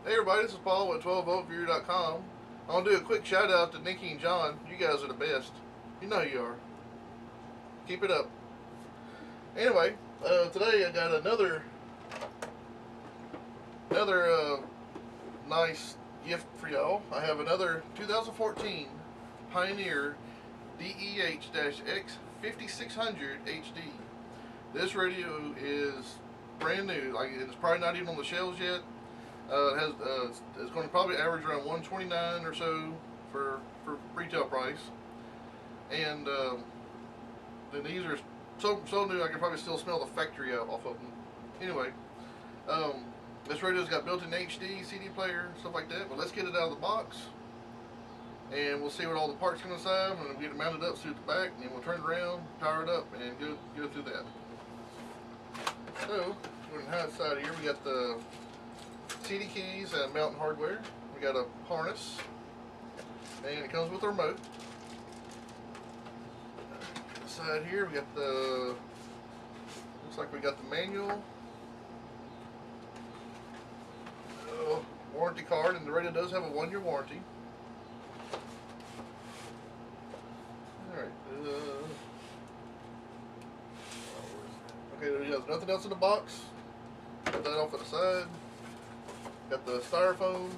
Hey everybody, this is Paul at 12voltviewer.com. I want to do a quick shout out to Nikki and John. You guys are the best. You know you are. Keep it up. Anyway, today I got another nice gift for y'all. I have another 2014 Pioneer DEH-X5600HD. This radio is brand new. Like, it's probably not even on the shelves yet. It's going to probably average around $129 or so for retail price, and then these are so new I can probably still smell the factory out off of them. Anyway, this radio's got built-in HD, CD player, stuff like that. But let's get it out of the box, and we'll see what all the parts come inside, and we'll get it mounted up through the back, and then we'll turn it around, power it up, and go through that. So, we're on the inside here. We got the CD keys and mounting hardware. We got a harness, and it comes with a remote. Side here we got the, looks like we got the manual, warranty card, and the radio does have a 1-year warranty. Alright, okay, there's nothing else in the box. Put that off to the side. Got the styrofoam.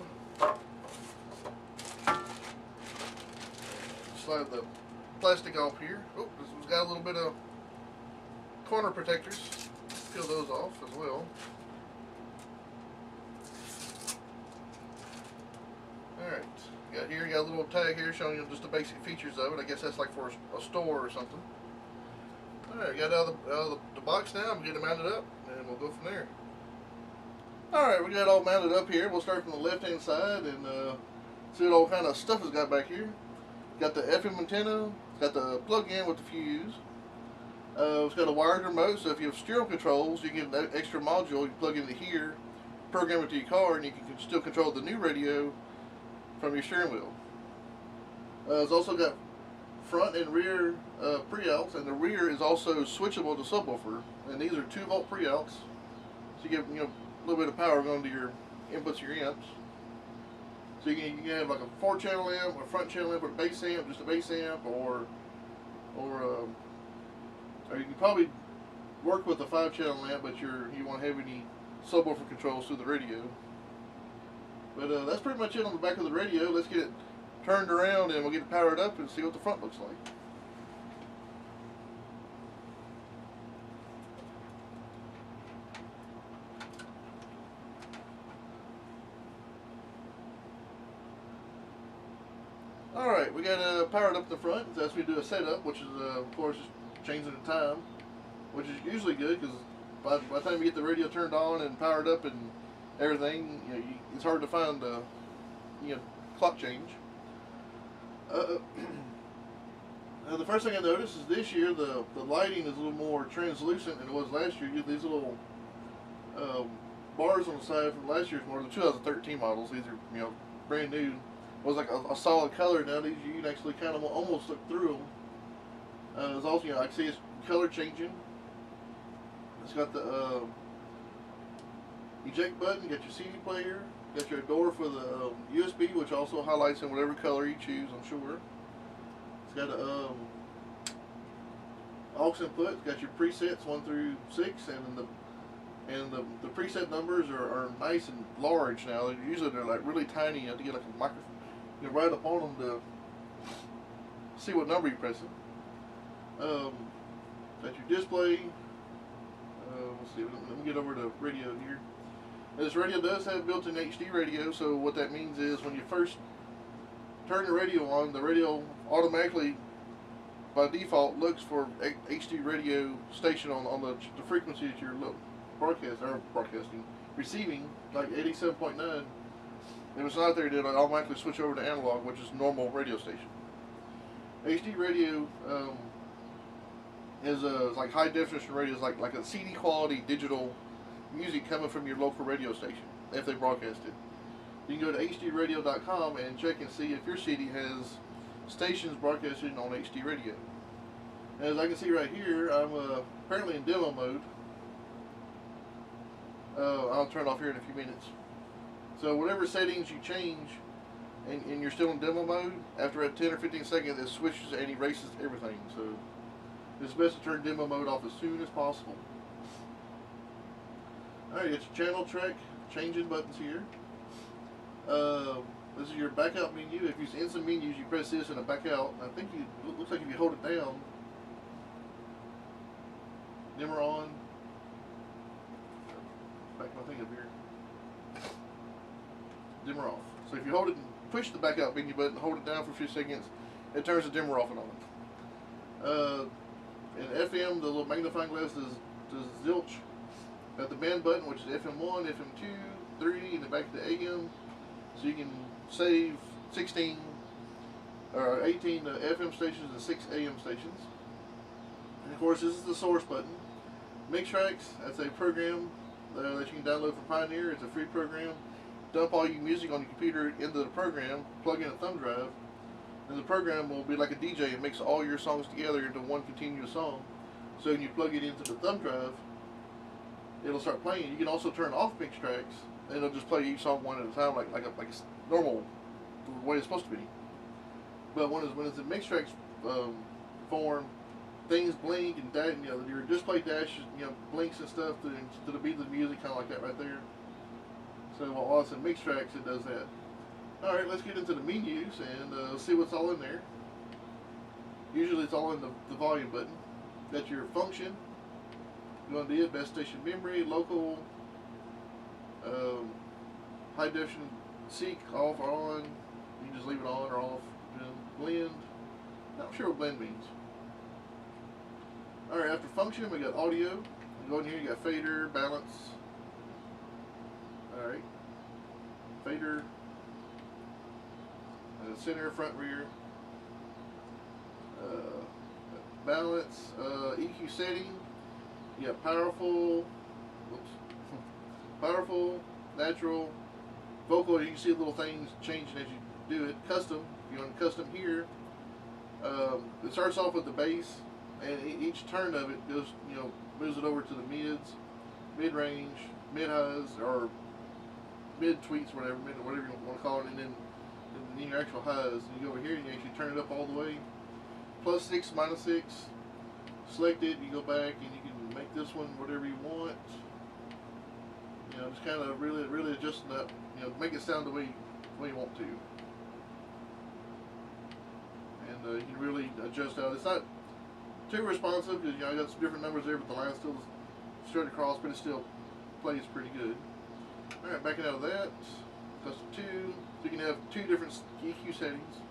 Slide the plastic off here. Oh, this one's got a little bit of corner protectors. Peel those off as well. Alright, you got a little tag here showing you just the basic features of it. I guess that's like for a store or something. Alright, got it out of the box now. I'm getting it mounted up, and we'll go from there. Alright, we got it all mounted up here. We'll start from the left hand side and see what all kind of stuff it's got back here. Got the FM antenna, it's got the plug-in with the fuse. It's got a wired remote, so if you have stereo controls, you get an extra module you plug into here, program it to your car, and you can still control the new radio from your steering wheel. It's also got front and rear pre-outs, and the rear is also switchable to subwoofer. And these are 2-volt pre-outs, so you get a little bit of power going to your inputs, your amps. So you can have like a 4-channel amp, a front channel amp, or a bass amp, just a bass amp, or you can probably work with a 5-channel amp, but you won't have any subwoofer controls through the radio. But that's pretty much it on the back of the radio. Let's get it turned around and we'll get it powered up and see what the front looks like. Alright, we got powered up the front. As we do a setup, which is of course changing the time, which is usually good because by the time you get the radio turned on and powered up and everything, it's hard to find clock change. The first thing I noticed is this year the lighting is a little more translucent than it was last year. You get these little bars on the side from last year's model, the 2013 models. These are brand new. It was like a solid color. Now these you can actually kind of almost look through them. There's also, I can see it's color changing. It's got the eject button, got your CD player, got your door for the USB, which also highlights in whatever color you choose, I'm sure. It's got a aux input. It's got your presets 1 through 6, and the preset numbers are nice and large now. Usually they're like really tiny. You have to get like a microphone, right up on them to see what number you're pressing. Got your display. Let's see. Let me get over to radio here. This radio does have built-in HD radio, so what that means is when you first turn the radio on, the radio automatically, by default, looks for HD radio station on the frequency that you're receiving, like 87.9. If it's not there, it'll automatically switch over to analog, which is normal radio station. HD radio is like high definition radio, is like a CD quality digital music coming from your local radio station if they broadcast it. You can go to hdradio.com and check and see if your CD has stations broadcasting on HD radio. As I can see right here, I'm apparently in demo mode. I'll turn it off here in a few minutes. So whatever settings you change, and you're still in demo mode, after at 10 or 15 seconds, it switches and erases everything. So it's best to turn demo mode off as soon as possible. Alright, it's your channel track changing buttons here. This is your back out menu. If you use instant menus, you press this and a back out. I think it looks like if you hold it down, dimmer on. Back my thing up here. Dimmer off. So if you hold it and push the back out menu button, hold it down for a few seconds, it turns the dimmer off and on. In FM, the little magnifying glass does zilch. Got the band button, which is FM1, FM2, 3, and then back to AM. So you can save 16 or 18 FM stations and 6 AM stations. And of course, this is the source button. Mixtracks, that's a program that you can download from Pioneer. It's a free program. Dump all your music on your computer into the program, plug in a thumb drive, and the program will be like a DJ. It makes all your songs together into one continuous song. So when you plug it into the thumb drive, it'll start playing. You can also turn off Mixtracks, and it'll just play each song one at a time, like a normal, the way it's supposed to be. But when it's in Mixtracks form, things blink and your display dash blinks and stuff to the beat of the music, kind of like that right there. So while it's in Mixtracks, it does that. All right, let's get into the menus and see what's all in there. Usually it's all in the volume button. That's your function. You're going to do it, best station memory, local, high definition, seek, off or on. You can just leave it on or off. Blend. Not sure what blend means. Alright, after function, we got audio. You go in here, you got fader, balance. Alright. Fader. Center, front, rear. Balance. EQ setting. You got powerful. Whoops. Powerful, natural, vocal. You can see little things changing as you do it. Custom. You want custom here. It starts off with the bass, and each turn of it goes, moves it over to the mids, mid range, mid highs, or mid tweets, whatever you want to call it, and then your actual highs. And you go over here and you actually turn it up all the way. +6, -6. Select it. You go back and you can make this one whatever you want. Just kind of really adjusting that. Make it sound the way you want to. And you can really adjust out. It's not too responsive because I got some different numbers there, but the line still straight across, but it still plays pretty good. All right, backing out of that, custom 2. So you can have 2 different EQ settings.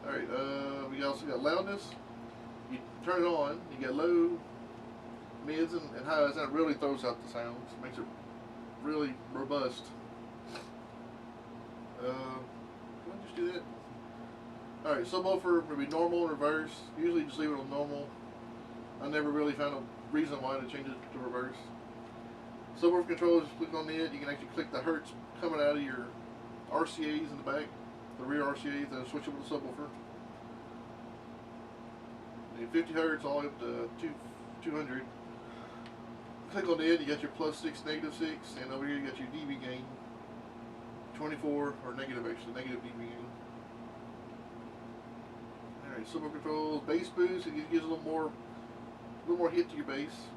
All right, we also got loudness. You turn it on. You got low, mids, and highs, and it really throws out the sounds. Makes it really robust. Can I just do that? Alright, subwoofer would be normal and reverse. Usually just leave it on normal. I never really found a reason why to change it to reverse. Subwoofer controls, click on it. You can actually click the hertz coming out of your RCAs in the back, the rear RCAs, and switch it with the subwoofer. 50 hertz all the way up to 200. Click on it, you got your +6, -6, and over here you got your dB gain. 24, or negative actually, negative dB gain. Alright, subwoofer controls, bass boost, it gives a little more hit to your bass.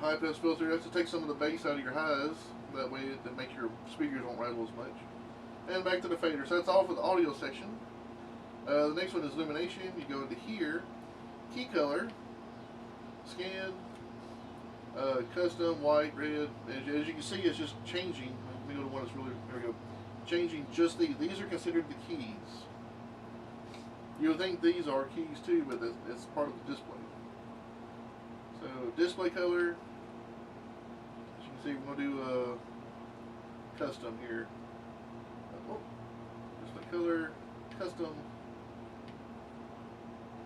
High pass filter, that's to take some of the bass out of your highs, that way it makes your speakers won't rattle as much. And back to the fader, so that's all for the audio section. The next one is Illumination. You go into here, key color, scan, custom, white, red. As you can see, it's just changing. Let me go to one that's really, there we go. Changing just these. These are considered the keys. You would think these are keys too, but it's part of the display. So display color. As you can see, we're going to do custom here. Oh, display color, custom,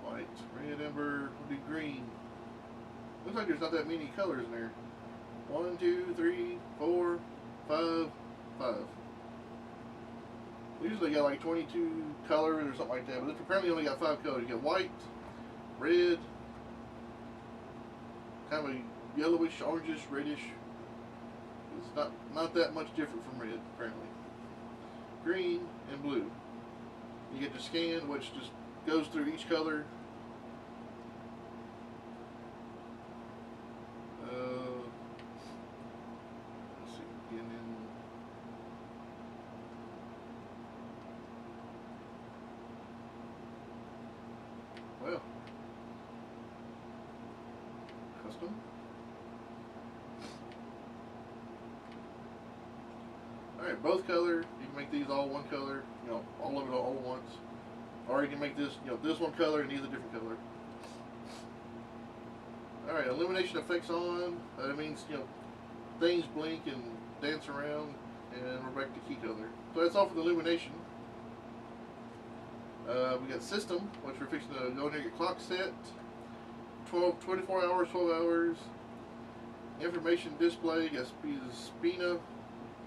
white, red, amber. We'll do green. Looks like there's not that many colors in there. 1, 2, 3, 4, 5, 5. Usually got like 22 colors or something like that, but apparently only got 5 colors. You got white, red, kind of a yellowish, orangish, reddish. It's Not that much different from red, apparently. Green and blue. You get the scan, which just goes through each color. Let's see, again in. Well, custom. Alright, both color. You can make these all one color, you know, all of it all at once. Or you can make this, you know, this one color and these a different color. Alright, illumination effects on. That means, you know, things blink and dance around. And we're back to key color. So that's all for the illumination. We got system, which we're fixing to go in there and get clock set. 24 hours, 12 hours. Information display, you got spina,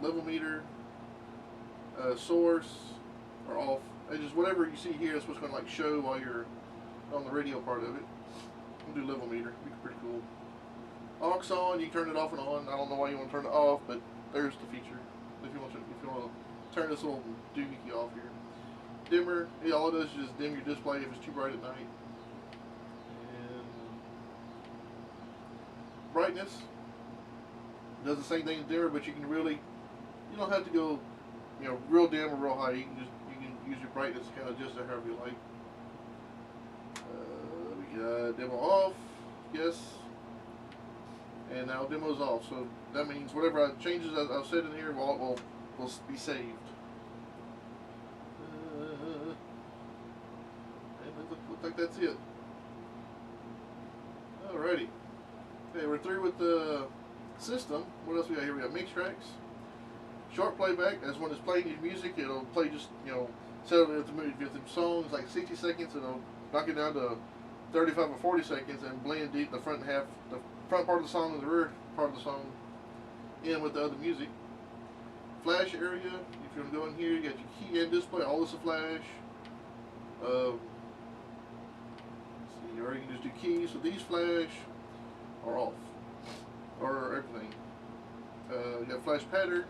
level meter, source, or off. It's just whatever you see here, that's what's going to like show while you're on the radio part of it. We'll do level meter, it'll be pretty cool. Aux on, you can turn it off and on. I don't know why you want to turn it off, but there's the feature. If you want to turn this little doohickey off here. Dimmer, yeah, all it does is just dim your display if it's too bright at night. And brightness does the same thing as dimmer, but you can really, you don't have to go, you know, real dim or real high. You can use your brightness kind of just however you like. We got demo off, yes, and now demo's off. So that means whatever changes I've said in here will be saved. And it looks like that's it. Alrighty. Okay, we're through with the system. What else we got here? We got mix tracks. Short playback. That's when it's playing your music. It'll play just, you know, set it if the song's like 60 seconds, it'll knock it down to 35 or 40 seconds and blend deep the front part of the song and the rear part of the song in with the other music. Flash area. If you want to go in here, you got your key and display. All this is flash. Let's see, or you can just do keys. So these flash or off, or everything. You got flash pattern,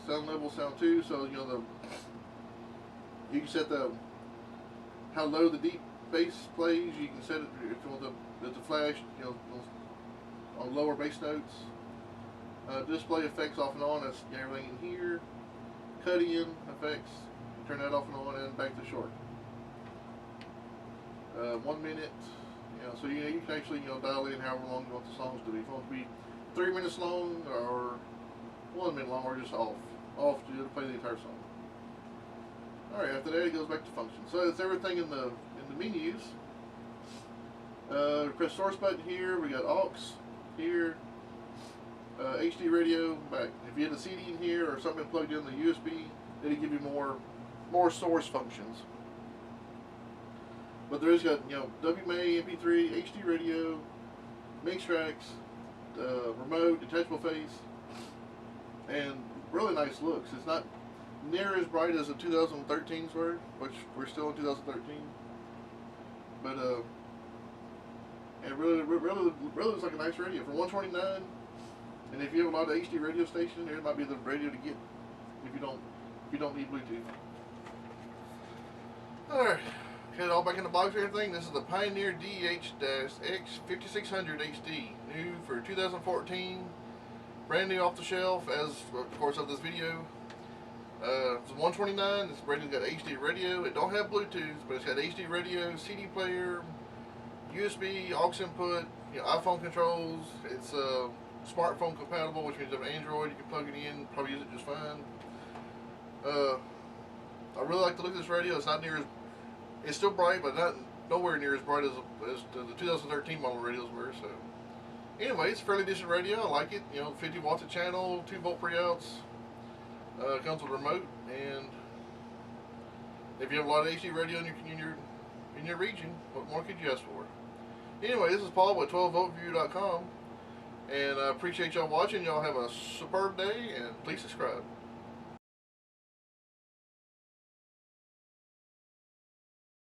sound level, sound 2. So you know you can set how low the deep bass plays. You can set it if you want the flash, you know, on lower bass notes. Display effects off and on. That's everything in here. Cutting in effects. Turn that off and on and back to short. 1 minute. You know, so you can actually, you know, dial in however long you want the songs to be. If you want it to be 3 minutes long or 1 minute long, or just off to play the entire song. All right. After that, it goes back to function. So that's everything in the menus. Press source button here. We got aux here. HD radio back. If you had a CD in here or something plugged in the USB, it'll give you more source functions. But there is got, you know, WMA, MP3, HD radio, mix tracks, remote, detachable face, and really nice looks. It's not near as bright as the 2013s were, which we're still in 2013. But it really looks like a nice radio for $129. And if you have a lot of HD radio stations, there might be the radio to get if you don't need Bluetooth. Alright, got it all back in the box and everything. This is the Pioneer DEH-X5600HD, new for 2014, brand new off the shelf, as of course of this video. It's $129. This radio's got HD radio. It don't have Bluetooth, but it's got HD radio, CD player, USB, aux input, you know, iPhone controls. It's smartphone compatible, which means if you have an Android, you can plug it in, probably use it just fine. I really like the look of this radio. It's not near as, it's still bright, but nowhere near as bright as the 2013 model radios were. So anyway, it's a fairly decent radio. I like it. You know, 50 watts a channel, 2 volt pre-outs. Comes with a remote, and if you have a lot of HD radio in your region, what more could you ask for? Anyway, this is Paul with 12voltview.com, and I appreciate y'all watching. Y'all have a superb day, and please subscribe.